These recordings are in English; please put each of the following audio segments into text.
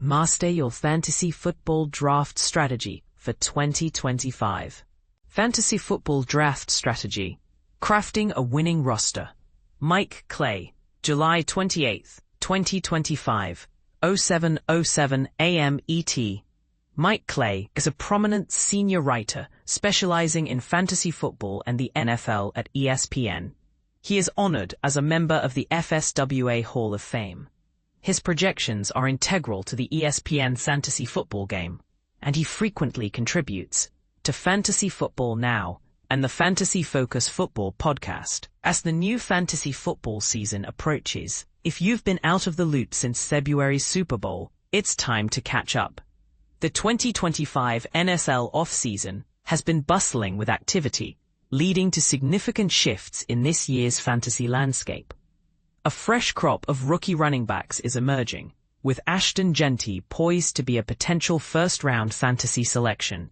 Master your fantasy football draft strategy for 2025. Fantasy football draft strategy. Crafting a winning roster. Mike Clay, July 28, 2025, 07:07 a.m. ET. Mike Clay is a prominent senior writer specializing in fantasy football and the NFL at ESPN. He is honored as a member of the FSWA Hall of Fame. His projections are integral to the ESPN fantasy football game, and he frequently contributes to Fantasy Football Now and the Fantasy Focus Football podcast. As the new fantasy football season approaches, if you've been out of the loop since February's Super Bowl, it's time to catch up. The 2025 NFL offseason has been bustling with activity, leading to significant shifts in this year's fantasy landscape. A fresh crop of rookie running backs is emerging, with Ashton Jeanty poised to be a potential first-round fantasy selection.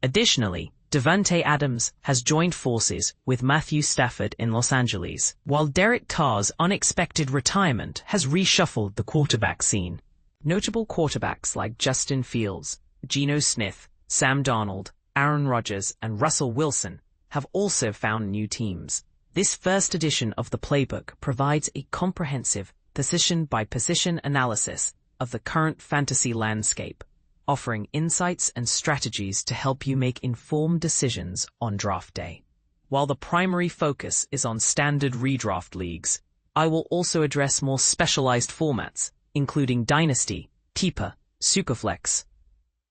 Additionally, Davante Adams has joined forces with Matthew Stafford in Los Angeles, while Derek Carr's unexpected retirement has reshuffled the quarterback scene. Notable quarterbacks like Justin Fields, Geno Smith, Sam Darnold, Aaron Rodgers, and Russell Wilson have also found new teams. This first edition of the playbook provides a comprehensive position-by-position analysis of the current fantasy landscape, offering insights and strategies to help you make informed decisions on draft day. While the primary focus is on standard redraft leagues, I will also address more specialized formats, including Dynasty, Keeper, Superflex,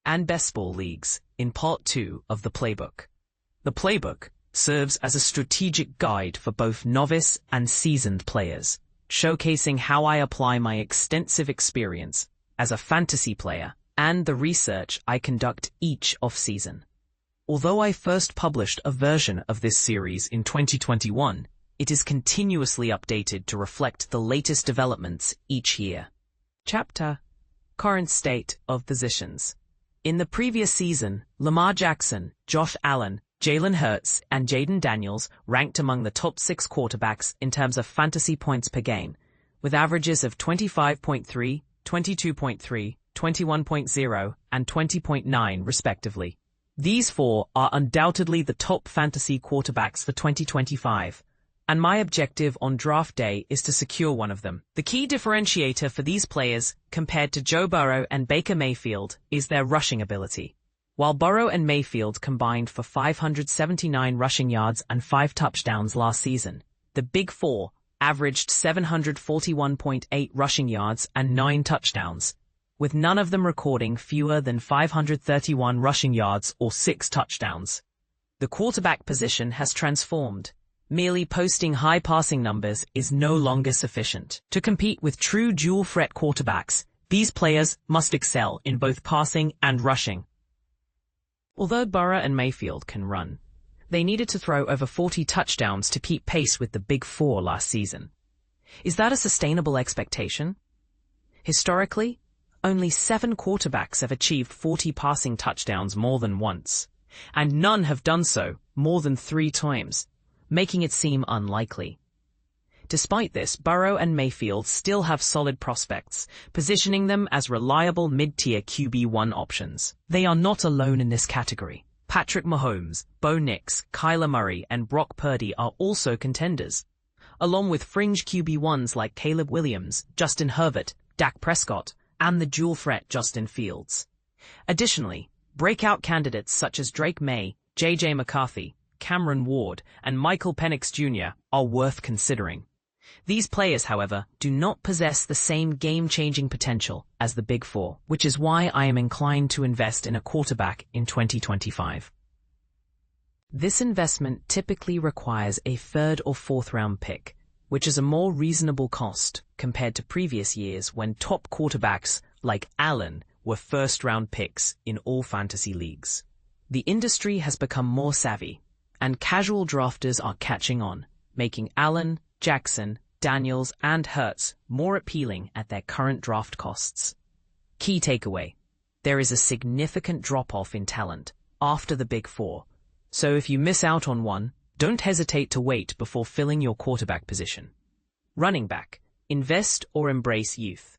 and Best Ball leagues, in Part 2 of the playbook. The playbook serves as a strategic guide for both novice and seasoned players, showcasing how I apply my extensive experience as a fantasy player and the research I conduct each off-season. Although I first published a version of this series in 2021, it is continuously updated to reflect the latest developments each year. Chapter: Current State of Positions. In the previous season, Lamar Jackson, Josh Allen, Jalen Hurts, and Jaden Daniels ranked among the top 6 quarterbacks in terms of fantasy points per game, with averages of 25.3, 22.3, 21.0, and 20.9 respectively. These 4 are undoubtedly the top fantasy quarterbacks for 2025, and my objective on draft day is to secure one of them. The key differentiator for these players compared to Joe Burrow and Baker Mayfield is their rushing ability. While Burrow and Mayfield combined for 579 rushing yards and 5 touchdowns last season, the Big Four averaged 741.8 rushing yards and 9 touchdowns, with none of them recording fewer than 531 rushing yards or 6 touchdowns. The quarterback position has transformed. Merely posting high passing numbers is no longer sufficient. To compete with true dual-threat quarterbacks, these players must excel in both passing and rushing. Although Burrow and Mayfield can run, they needed to throw over 40 touchdowns to keep pace with the Big Four last season. Is that a sustainable expectation? Historically, only 7 quarterbacks have achieved 40 passing touchdowns more than once, and none have done so more than 3 times, making it seem unlikely. Despite this, Burrow and Mayfield still have solid prospects, positioning them as reliable mid-tier QB1 options. They are not alone in this category. Patrick Mahomes, Bo Nix, Kyler Murray, and Brock Purdy are also contenders, along with fringe QB1s like Caleb Williams, Justin Herbert, Dak Prescott, and the dual-threat Justin Fields. Additionally, breakout candidates such as Drake May, J.J. McCarthy, Cameron Ward, and Michael Penix Jr. are worth considering. These players, however, do not possess the same game-changing potential as the Big Four, which is why I am inclined to invest in a quarterback in 2025. This investment typically requires a 3rd or 4th round pick, which is a more reasonable cost compared to previous years when top quarterbacks like Allen were 1st-round picks in all fantasy leagues. The industry has become more savvy, and casual drafters are catching on, making Allen, Jackson, Daniels, and Hurts more appealing at their current draft costs. Key takeaway: there is a significant drop-off in talent after the Big Four, so if you miss out on one, don't hesitate to wait before filling your quarterback position. Running back: invest or embrace youth.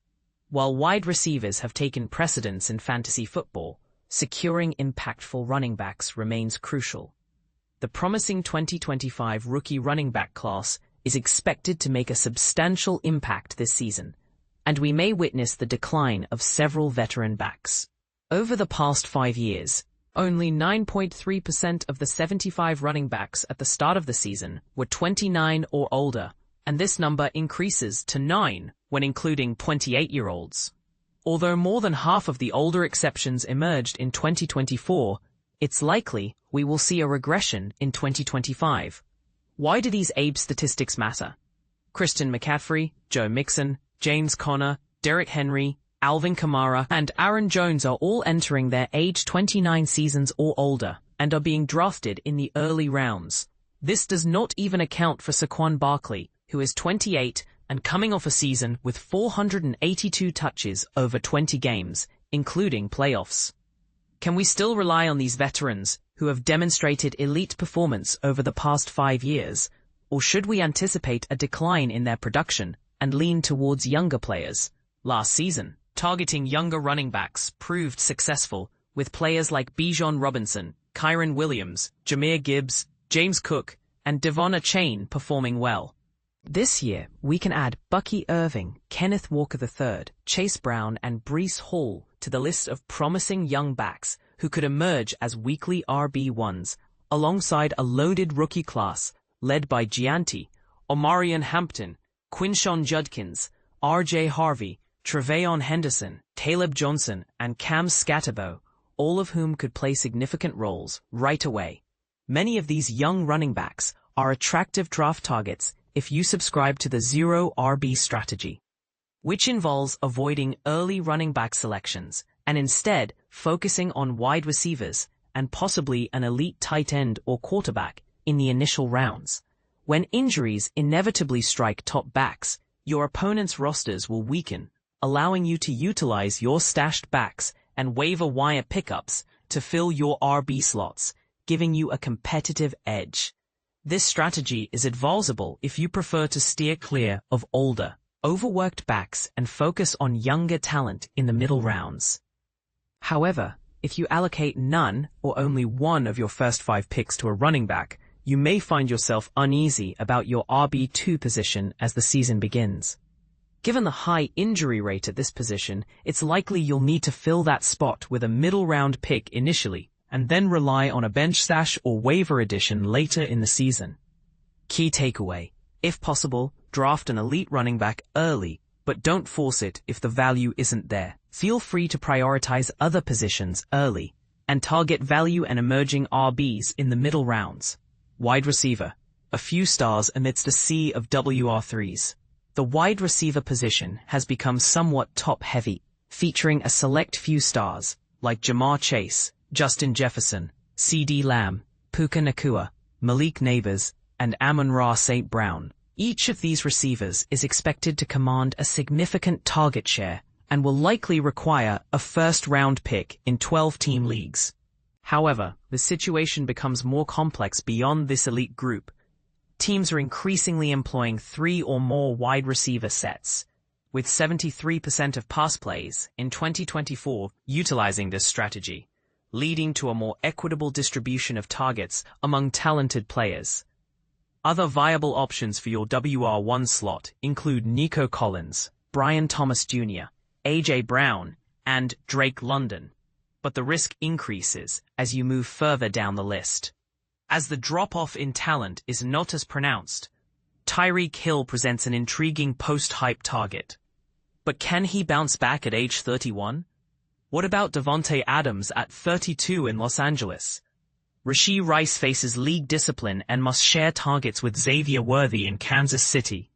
While wide receivers have taken precedence in fantasy football, securing impactful running backs remains crucial. The promising 2025 rookie running back class is expected to make a substantial impact this season, and we may witness the decline of several veteran backs. Over the past 5 years, only 9.3% of the 75 running backs at the start of the season were 29 or older, and this number increases to 9 when including 28-year-olds. Although more than half of the older exceptions emerged in 2024, it's likely we will see a regression in 2025. Why do these age statistics matter? Christian McCaffrey, Joe Mixon, James Conner, Derrick Henry, Alvin Kamara, and Aaron Jones are all entering their age 29 seasons or older and are being drafted in the early rounds. This does not even account for Saquon Barkley, who is 28 and coming off a season with 482 touches over 20 games, including playoffs. Can we still rely on these veterans who have demonstrated elite performance over the past 5 years, or should we anticipate a decline in their production and lean towards younger players? Last season, targeting younger running backs proved successful, with players like Bijan Robinson, Kyren Williams, Jahmyr Gibbs, James Cook, and Devon Achane performing well. This year, we can add Bucky Irving, Kenneth Walker III, Chase Brown, and Breece Hall to the list of promising young backs who could emerge as weekly RB1s, alongside a loaded rookie class led by Gianti, Omarion Hampton, Quinshon Judkins, R.J. Harvey, Treveon Henderson, Caleb Johnson, and Cam Scatterbo, all of whom could play significant roles right away. Many of these young running backs are attractive draft targets if you subscribe to the zero RB strategy, which involves avoiding early running back selections and instead focusing on wide receivers and possibly an elite tight end or quarterback in the initial rounds. When injuries inevitably strike top backs, your opponent's rosters will weaken, allowing you to utilize your stashed backs and waiver wire pickups to fill your RB slots, giving you a competitive edge. This strategy is advisable if you prefer to steer clear of older, overworked backs and focus on younger talent in the middle rounds. However, if you allocate none or only one of your first 5 picks to a running back, you may find yourself uneasy about your RB2 position as the season begins. Given the high injury rate at this position, it's likely you'll need to fill that spot with a middle-round pick initially, and then rely on a bench stash or waiver addition later in the season. Key takeaway: if possible, draft an elite running back early, but don't force it if the value isn't there. Feel free to prioritize other positions early, and target value and emerging RBs in the middle rounds. Wide receiver: a few stars amidst a sea of WR3s. The wide receiver position has become somewhat top-heavy, featuring a select few stars, like Jamar Chase, Justin Jefferson, CeeDee Lamb, Puka Nacua, Malik Nabers, and Amon-Ra St. Brown. Each of these receivers is expected to command a significant target share and will likely require a first-round pick in 12-team leagues. However, the situation becomes more complex beyond this elite group. Teams are increasingly employing 3 or more wide receiver sets, with 73% of pass plays in 2024 utilizing this strategy, leading to a more equitable distribution of targets among talented players. Other viable options for your WR1 slot include Nico Collins, Brian Thomas Jr., A.J. Brown, and Drake London, but the risk increases as you move further down the list. As the drop-off in talent is not as pronounced, Tyreek Hill presents an intriguing post-hype target. But can he bounce back at age 31? What about Devontae Adams at 32 in Los Angeles? Rashee Rice faces league discipline and must share targets with Xavier Worthy in Kansas City.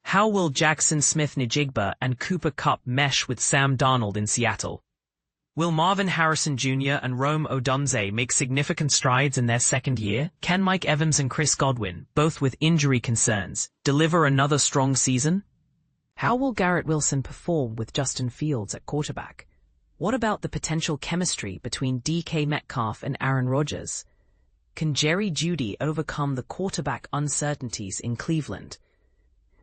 How will Jackson Smith-Njigba and Cooper Kupp mesh with Sam Darnold in Seattle? Will Marvin Harrison Jr. and Rome Odunze make significant strides in their second year? Can Mike Evans and Chris Godwin, both with injury concerns, deliver another strong season? How will Garrett Wilson perform with Justin Fields at quarterback? What about the potential chemistry between DK Metcalf and Aaron Rodgers? Can Jerry Jeudy overcome the quarterback uncertainties in Cleveland?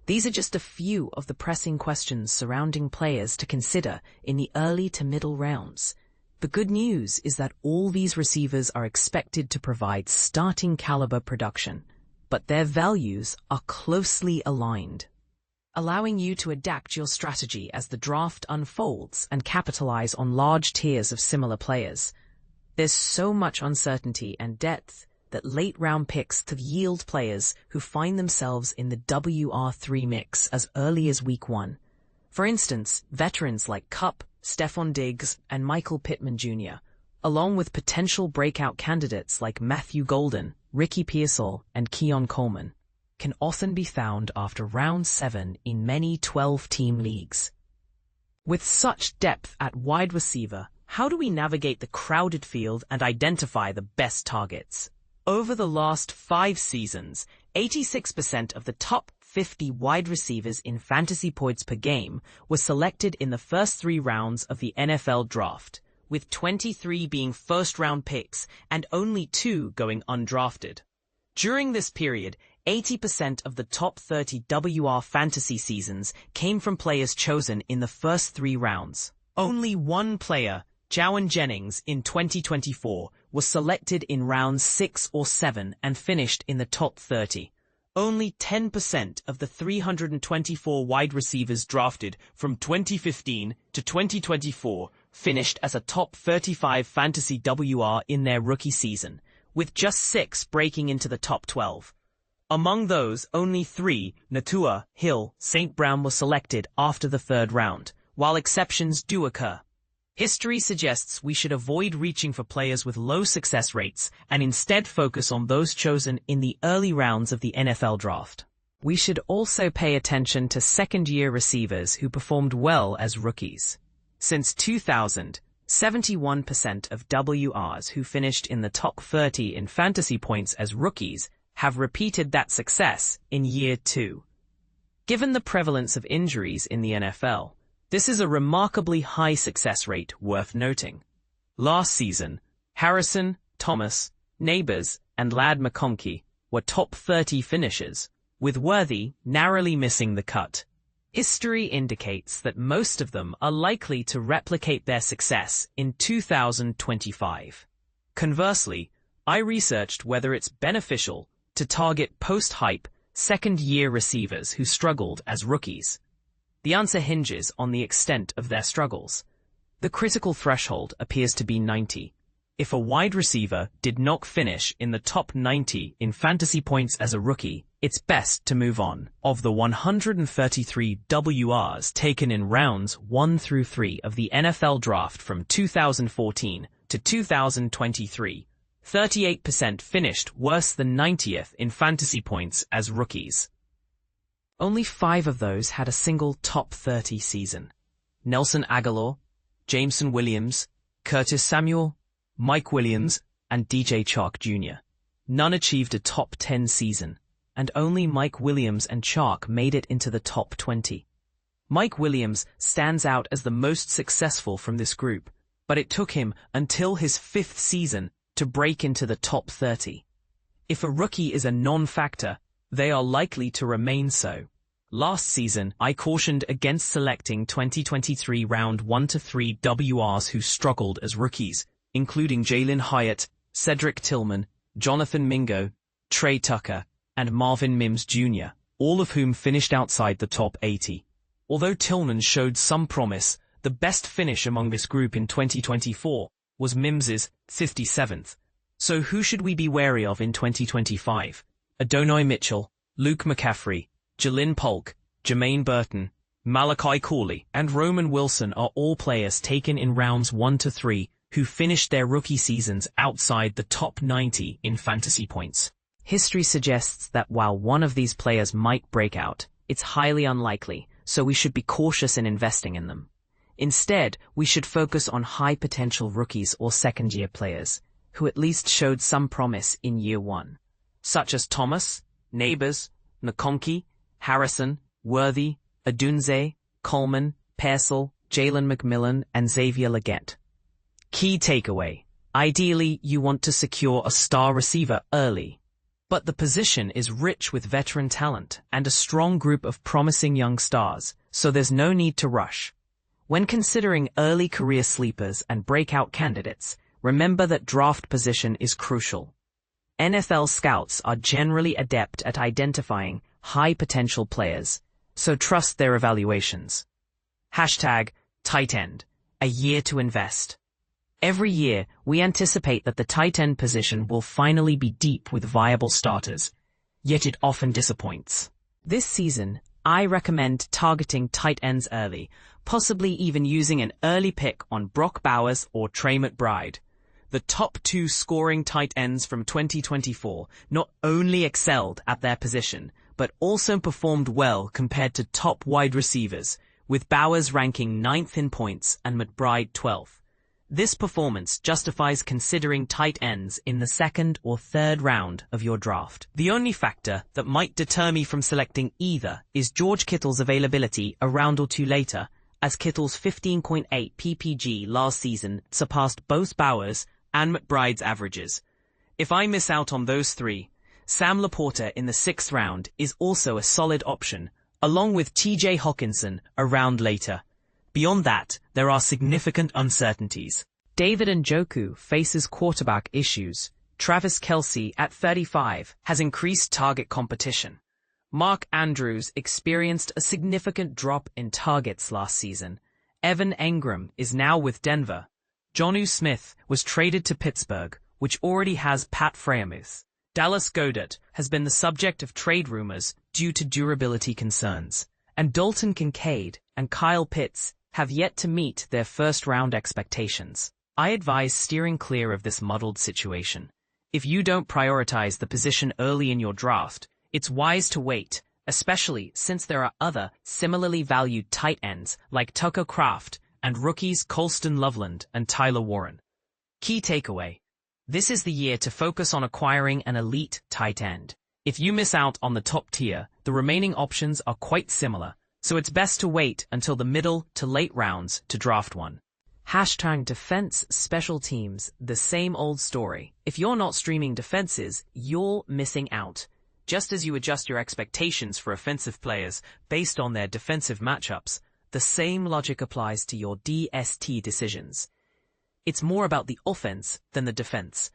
These are just a few of the pressing questions surrounding players to consider in the early to middle rounds. The good news is that all these receivers are expected to provide starting caliber production, but their values are closely aligned, allowing you to adapt your strategy as the draft unfolds and capitalize on large tiers of similar players. There's so much uncertainty and depth that late-round picks could yield players who find themselves in the WR3 mix as early as week 1. For instance, veterans like Kupp, Stephon Diggs, and Michael Pittman Jr., along with potential breakout candidates like Matthew Golden, Ricky Pearsall, and Keon Coleman, can often be found after round 7 in many 12-team leagues. With such depth at wide receiver, how do we navigate the crowded field and identify the best targets? Over the last 5 seasons, 86% of the top 50 wide receivers in fantasy points per game were selected in the first 3 rounds of the NFL draft, with 23 being first-round picks and only 2 going undrafted. During this period, 80% of the top 30 WR fantasy seasons came from players chosen in the first 3 rounds. Only one player, Jauan Jennings, in 2024, was selected in rounds 6 or 7 and finished in the top 30. Only 10% of the 324 wide receivers drafted from 2015 to 2024 finished as a top 35 fantasy WR in their rookie season, with just 6 breaking into the top 12. Among those, only 3, Natua, Hill, St. Brown, were selected after the 3rd round, while exceptions do occur. History suggests we should avoid reaching for players with low success rates and instead focus on those chosen in the early rounds of the NFL draft. We should also pay attention to second-year receivers who performed well as rookies. Since 2000, 71% of WRs who finished in the top 30 in fantasy points as rookies have repeated that success in year 2. Given the prevalence of injuries in the NFL, this is a remarkably high success rate worth noting. Last season, Harrison, Thomas, Neighbors, and Ladd McConkey were top 30 finishers, with Worthy narrowly missing the cut. History indicates that most of them are likely to replicate their success in 2025. Conversely, I researched whether it's beneficial to target post-hype, second-year receivers who struggled as rookies. The answer hinges on the extent of their struggles. The critical threshold appears to be 90. If a wide receiver did not finish in the top 90 in fantasy points as a rookie, it's best to move on. Of the 133 WRs taken in rounds 1 through 3 of the NFL draft from 2014 to 2023, 38% finished worse than 90th in fantasy points as rookies. Only 5 of those had a single top 30 season. Nelson Aguilar, Jameson Williams, Curtis Samuel, Mike Williams, and DJ Chark Jr. None achieved a top 10 season, and only Mike Williams and Chark made it into the top 20. Mike Williams stands out as the most successful from this group, but it took him until his 5th season to break into the top 30. If a rookie is a non-factor, they are likely to remain so. Last season, I cautioned against selecting 2023 round 1 to 3 WRs who struggled as rookies, including Jalen Hyatt, Cedric Tillman, Jonathan Mingo, Trey Tucker, and Marvin Mims Jr., all of whom finished outside the top 80. Although Tillman showed some promise, the best finish among this group in 2024 was Mims's 57th. So who should we be wary of in 2025? Adonai Mitchell, Luke McCaffrey, Jalen Polk, Jermaine Burton, Malachi Corley, and Roman Wilson are all players taken in rounds 1 to 3 who finished their rookie seasons outside the top 90 in fantasy points. History suggests that while one of these players might break out, it's highly unlikely, so we should be cautious in investing in them. Instead, we should focus on high-potential rookies or second-year players, who at least showed some promise in year 1, such as Thomas, Neighbors, McConkey, Harrison, Worthy, Odunze, Coleman, Pearsall, Jalen McMillan, and Xavier Legette. Key takeaway: ideally, you want to secure a star receiver early. But the position is rich with veteran talent and a strong group of promising young stars, so there's no need to rush. When considering early career sleepers and breakout candidates, remember that draft position is crucial. NFL scouts are generally adept at identifying high-potential players, so trust their evaluations. Hashtag tight end, a year to invest. Every year, we anticipate that the tight end position will finally be deep with viable starters, yet it often disappoints. This season, I recommend targeting tight ends early, possibly even using an early pick on Brock Bowers or Trey McBride. The top two scoring tight ends from 2024 not only excelled at their position, but also performed well compared to top wide receivers, with Bowers ranking 9th in points and McBride 12th. This performance justifies considering tight ends in the second or third round of your draft. The only factor that might deter me from selecting either is George Kittle's availability a round or two later, as Kittle's 15.8 PPG last season surpassed both Bowers and McBride's averages. If I miss out on those three, Sam Laporta in the 6th round is also a solid option, along with TJ Hawkinson a round later. Beyond that, there are significant uncertainties. David Njoku faces quarterback issues. Travis Kelce at 35 has increased target competition. Mark Andrews experienced a significant drop in targets last season. Evan Engram is now with Denver. Jonnu Smith was traded to Pittsburgh, which already has Pat Freiermuth. Dallas Goedert has been the subject of trade rumors due to durability concerns. And Dalton Kincaid and Kyle Pitts have yet to meet their first-round expectations. I advise steering clear of this muddled situation. If you don't prioritize the position early in your draft, it's wise to wait, especially since there are other similarly valued tight ends like Tucker Kraft and rookies Colston Loveland and Tyler Warren. Key takeaway: this is the year to focus on acquiring an elite tight end. If you miss out on the top tier, the remaining options are quite similar, so it's best to wait until the middle to late rounds to draft one. Hashtag defense special teams, the same old story. If you're not streaming defenses, you're missing out. Just as you adjust your expectations for offensive players based on their defensive matchups, the same logic applies to your DST decisions. It's more about the offense than the defense.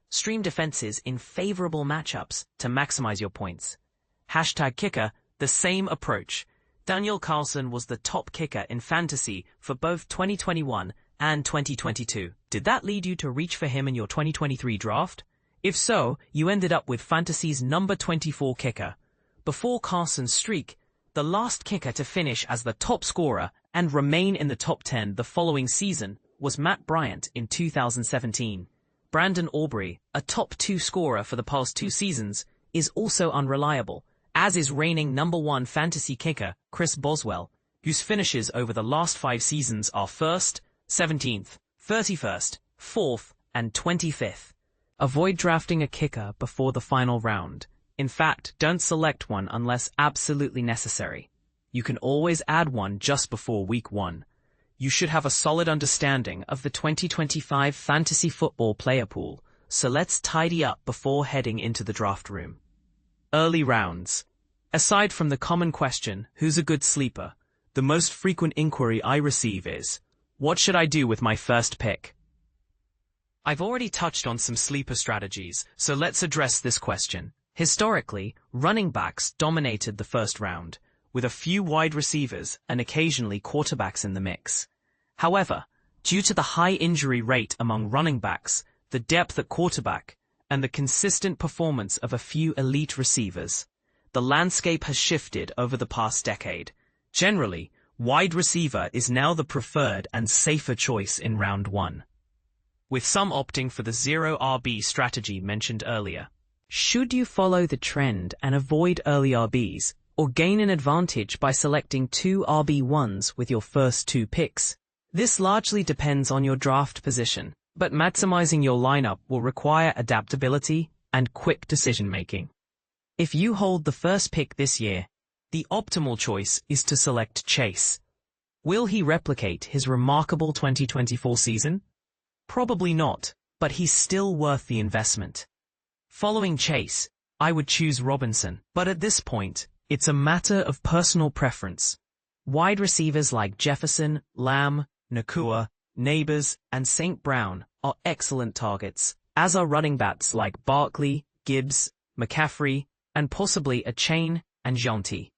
Stream defenses in favorable matchups to maximize your points. Hashtag kicker, the same approach. Daniel Carlson was the top kicker in fantasy for both 2021 and 2022. Did that lead you to reach for him in your 2023 draft? If so, you ended up with fantasy's number 24 kicker. Before Carson's streak, the last kicker to finish as the top scorer and remain in the top 10 the following season was Matt Bryant in 2017. Brandon Aubrey, a top 2 scorer for the past 2 seasons, is also unreliable, as is reigning number 1 fantasy kicker Chris Boswell, whose finishes over the last 5 seasons are 1st, 17th, 31st, 4th, and 25th. Avoid drafting a kicker before the final round. In fact, don't select one unless absolutely necessary. You can always add one just before week 1. You should have a solid understanding of the 2025 fantasy football player pool, so let's tidy up before heading into the draft room. Early rounds. Aside from the common question, who's a good sleeper, the most frequent inquiry I receive is, what should I do with my first pick? I've already touched on some sleeper strategies, so let's address this question. Historically, running backs dominated the first round, with a few wide receivers and occasionally quarterbacks in the mix. However, due to the high injury rate among running backs, the depth at quarterback, and the consistent performance of a few elite receivers, the landscape has shifted over the past decade. Generally, wide receiver is now the preferred and safer choice in round 1, with some opting for the 0 RB strategy mentioned earlier. Should you follow the trend and avoid early RBs, or gain an advantage by selecting 2 RB1s with your first 2 picks? This largely depends on your draft position, but maximizing your lineup will require adaptability and quick decision-making. If you hold the first pick this year, the optimal choice is to select Chase. Will he replicate his remarkable 2024 season? Probably not, but he's still worth the investment. Following Chase, I would choose Robinson. But at this point, it's a matter of personal preference. Wide receivers like Jefferson, Lamb, Nakua, Neighbors, and St. Brown are excellent targets, as are running backs like Barkley, Gibbs, McCaffrey, and possibly Achane and Jonty.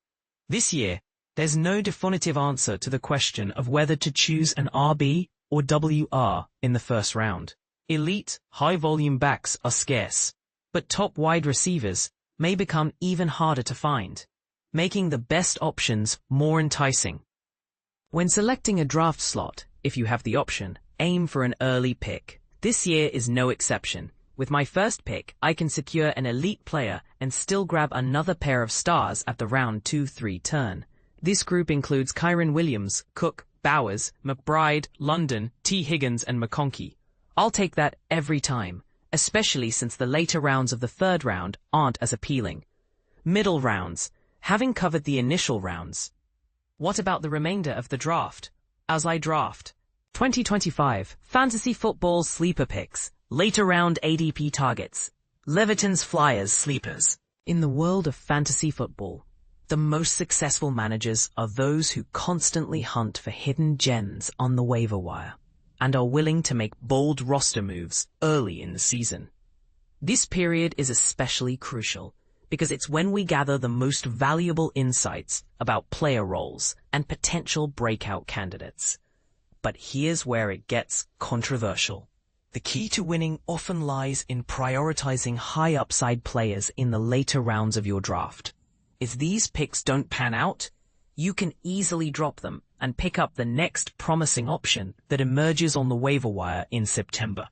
This year, there's no definitive answer to the question of whether to choose an RB or WR in the first round. Elite, high-volume backs are scarce, but top wide receivers may become even harder to find, making the best options more enticing. When selecting a draft slot, if you have the option, aim for an early pick. This year is no exception. With my first pick, I can secure an elite player and still grab another pair of stars at the round 2-3 turn. This group includes Kyren Williams, Cook, Bowers, McBride, London, T. Higgins, and McConkey. I'll take that every time, especially since the later rounds of the third round aren't as appealing. Middle rounds, having covered the initial rounds. What about the remainder of the draft? As I draft 2025 Fantasy Football Sleeper Picks, later round ADP targets, Levitan's Fliers Sleepers. In the world of fantasy football, the most successful managers are those who constantly hunt for hidden gems on the waiver wire and are willing to make bold roster moves early in the season. This period is especially crucial because it's when we gather the most valuable insights about player roles and potential breakout candidates. But here's where it gets controversial. The key to winning often lies in prioritizing high-upside players in the later rounds of your draft. If these picks don't pan out, you can easily drop them and pick up the next promising option that emerges on the waiver wire in September.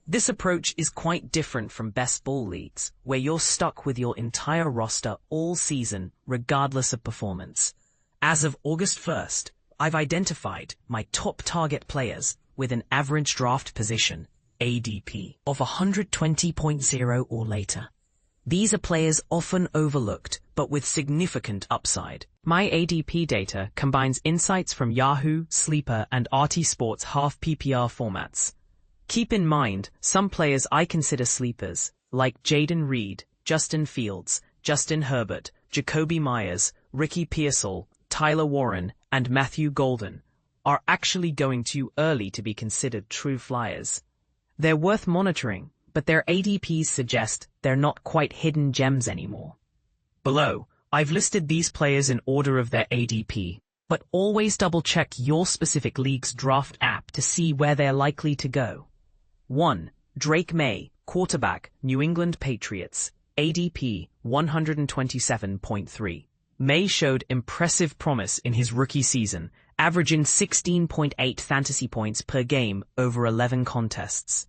This approach is quite different from best ball leagues, where you're stuck with your entire roster all season, regardless of performance. As of August 1st, I've identified my top target players with an average draft position, ADP, of 120.0 or later. These are players often overlooked, but with significant upside. My ADP data combines insights from Yahoo, Sleeper, and RT Sports half PPR formats. Keep in mind, some players I consider sleepers, like Jaden Reed, Justin Fields, Justin Herbert, Jacoby Myers, Ricky Pearsall, Tyler Warren, and Matthew Golden, are actually going too early to be considered true flyers. They're worth monitoring, but their ADPs suggest they're not quite hidden gems anymore. Below, I've listed these players in order of their ADP, but always double-check your specific league's draft app to see where they're likely to go. 1. Drake May, quarterback, New England Patriots, ADP 127.3. May showed impressive promise in his rookie season, averaging 16.8 fantasy points per game over 11 contests.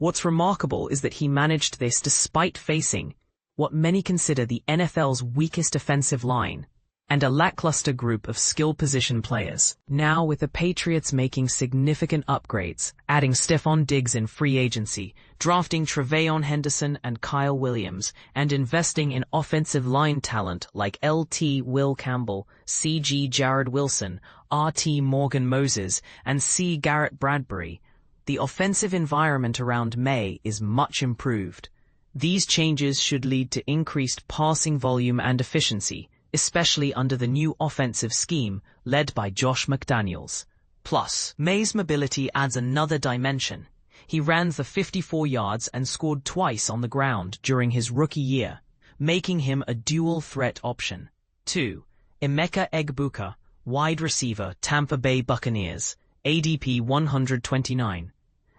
What's remarkable is that he managed this despite facing what many consider the NFL's weakest offensive line and a lackluster group of skill position players. Now, with the Patriots making significant upgrades, adding Stephon Diggs in free agency, drafting Tre'Veyon Henderson and Kyle Williams, and investing in offensive line talent like LT Will Campbell, CG Jared Wilson, RT Morgan Moses, and C Garrett Bradbury, the offensive environment around May is much improved. These changes should lead to increased passing volume and efficiency, especially under the new offensive scheme led by Josh McDaniels. Plus, May's mobility adds another dimension. He ran the 54 yards and scored twice on the ground during his rookie year, making him a dual-threat option. 2. Emeka Egbuka, wide receiver, Tampa Bay Buccaneers, ADP 129.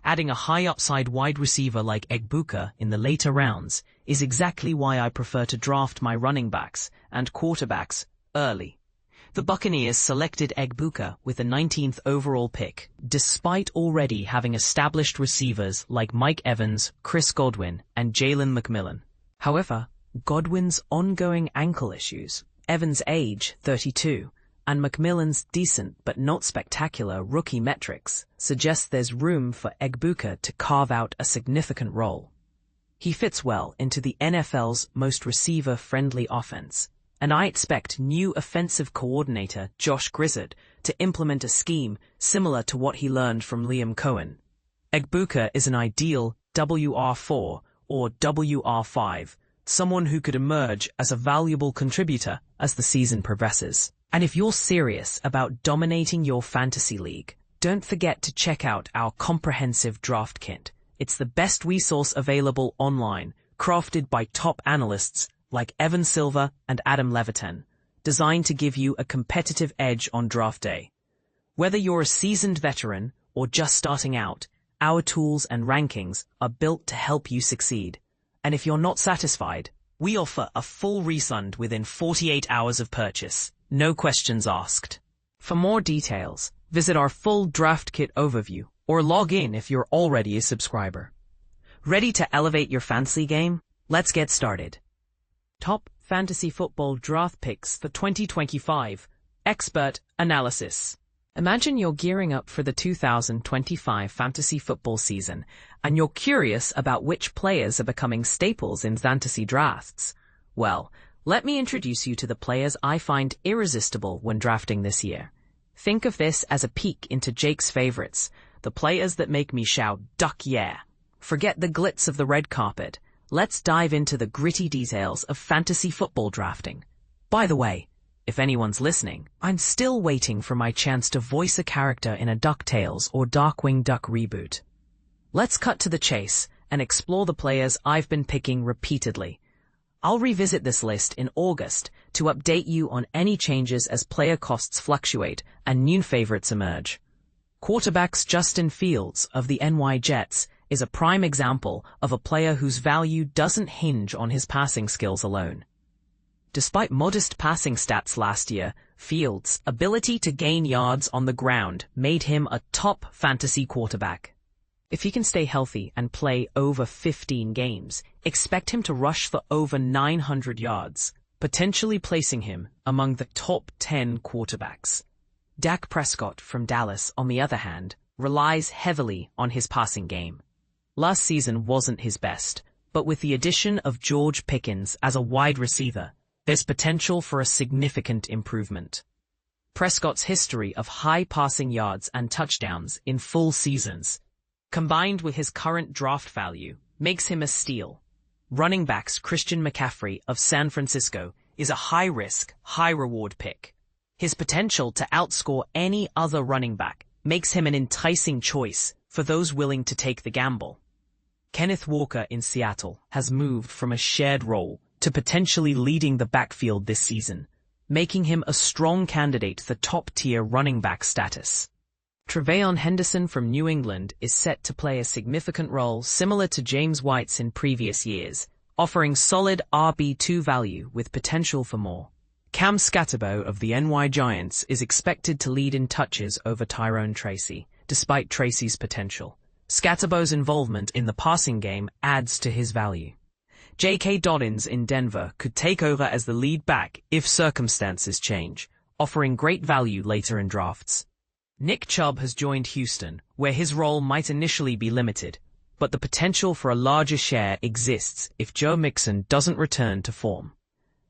Adding a high-upside wide receiver like Egbuka in the later rounds is exactly why I prefer to draft my running backs and quarterbacks early. The Buccaneers selected Egbuka with the 19th overall pick, despite already having established receivers like Mike Evans, Chris Godwin, and Jalen McMillan. However, Godwin's ongoing ankle issues, Evans' age, 32, and McMillan's decent but not spectacular rookie metrics suggest there's room for Egbuka to carve out a significant role. He fits well into the NFL's most receiver-friendly offense, and I expect new offensive coordinator Josh Grizzard to implement a scheme similar to what he learned from Liam Cohen. Egbuka is an ideal WR4 or WR5 someone who could emerge as a valuable contributor as the season progresses. And if you're serious about dominating your fantasy league, don't forget to check out our comprehensive draft kit. It's the best resource available online, crafted by top analysts like Evan Silva and Adam Levitan, designed to give you a competitive edge on draft day. Whether you're a seasoned veteran or just starting out, our tools and rankings are built to help you succeed. And if you're not satisfied, we offer a full refund within 48 hours of purchase. No questions asked. For more details, visit our full draft kit overview or log in if you're already a subscriber. Ready to elevate your fantasy game? Let's get started. Top fantasy football draft picks for 2025. Expert analysis. Imagine you're gearing up for the 2025 fantasy football season, and you're curious about which players are becoming staples in fantasy drafts. Well, let me introduce you to the players I find irresistible when drafting this year. Think of this as a peek into Jake's favorites, the players that make me shout, "Duck yeah!" Forget the glitz of the red carpet. Let's dive into the gritty details of fantasy football drafting. By the way, if anyone's listening, I'm still waiting for my chance to voice a character in a DuckTales or Darkwing Duck reboot. Let's cut to the chase and explore the players I've been picking repeatedly. I'll revisit this list in August to update you on any changes as player costs fluctuate and new favorites emerge. Quarterbacks Justin Fields of the NY Jets is a prime example of a player whose value doesn't hinge on his passing skills alone. Despite modest passing stats last year, Fields' ability to gain yards on the ground made him a top fantasy quarterback. If he can stay healthy and play over 15 games, expect him to rush for over 900 yards, potentially placing him among the top 10 quarterbacks. Dak Prescott from Dallas, on the other hand, relies heavily on his passing game. Last season wasn't his best, but with the addition of George Pickens as a wide receiver, there's potential for a significant improvement. Prescott's history of high passing yards and touchdowns in full seasons, combined with his current draft value, makes him a steal. Running backs Christian McCaffrey of San Francisco is a high-risk, high-reward pick. His potential to outscore any other running back makes him an enticing choice for those willing to take the gamble. Kenneth Walker in Seattle has moved from a shared role to potentially leading the backfield this season, making him a strong candidate for top-tier running back status. Tre'Veyon Henderson from New England is set to play a significant role similar to James White's in previous years, offering solid RB2 value with potential for more. Cam Scatterbo of the NY Giants is expected to lead in touches over Tyrone Tracy, despite Tracy's potential. Scatterbo's involvement in the passing game adds to his value. J.K. Dobbins in Denver could take over as the lead back if circumstances change, offering great value later in drafts. Nick Chubb has joined Houston, where his role might initially be limited, but the potential for a larger share exists if Joe Mixon doesn't return to form.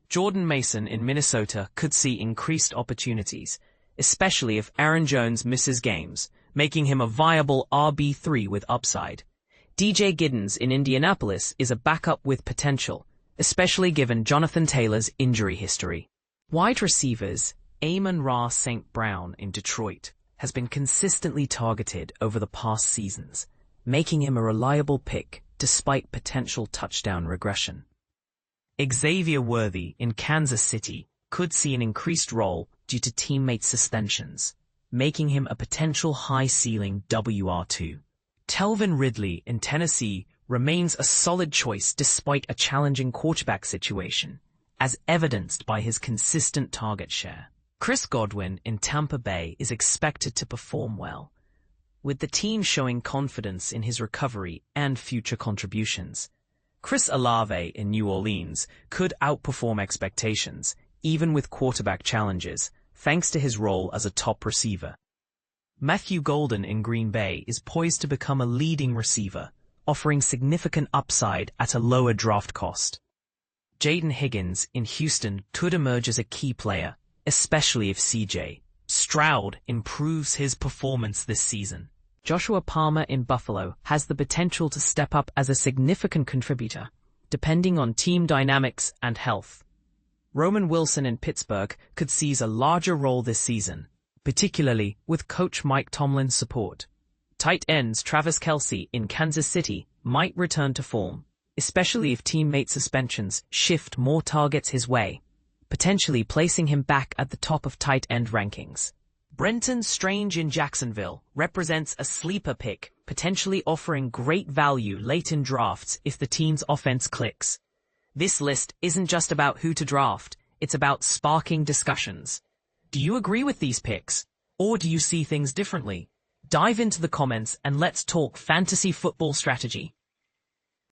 Jordan Mason in Minnesota could see increased opportunities, especially if Aaron Jones misses games, making him a viable RB3 with upside. DJ Giddens in Indianapolis is a backup with potential, especially given Jonathan Taylor's injury history. Wide receivers Amon-Ra St. Brown in Detroit has been consistently targeted over the past seasons, making him a reliable pick despite potential touchdown regression. Xavier Worthy in Kansas City could see an increased role due to teammate suspensions, making him a potential high-ceiling WR2. Telvin Ridley in Tennessee remains a solid choice despite a challenging quarterback situation, as evidenced by his consistent target share. Chris Godwin in Tampa Bay is expected to perform well, with the team showing confidence in his recovery and future contributions. Chris Olave in New Orleans could outperform expectations, even with quarterback challenges, thanks to his role as a top receiver. Matthew Golden in Green Bay is poised to become a leading receiver, offering significant upside at a lower draft cost. Jaden Higgins in Houston could emerge as a key player, especially if C.J. Stroud improves his performance this season. Joshua Palmer in Buffalo has the potential to step up as a significant contributor, depending on team dynamics and health. Roman Wilson in Pittsburgh could seize a larger role this season, particularly with coach Mike Tomlin's support. Tight ends Travis Kelce in Kansas City might return to form, especially if teammate suspensions shift more targets his way, potentially placing him back at the top of tight end rankings. Brenton Strange in Jacksonville represents a sleeper pick, potentially offering great value late in drafts if the team's offense clicks. This list isn't just about who to draft, it's about sparking discussions. Do you agree with these picks? Or do you see things differently? Dive into the comments and let's talk fantasy football strategy.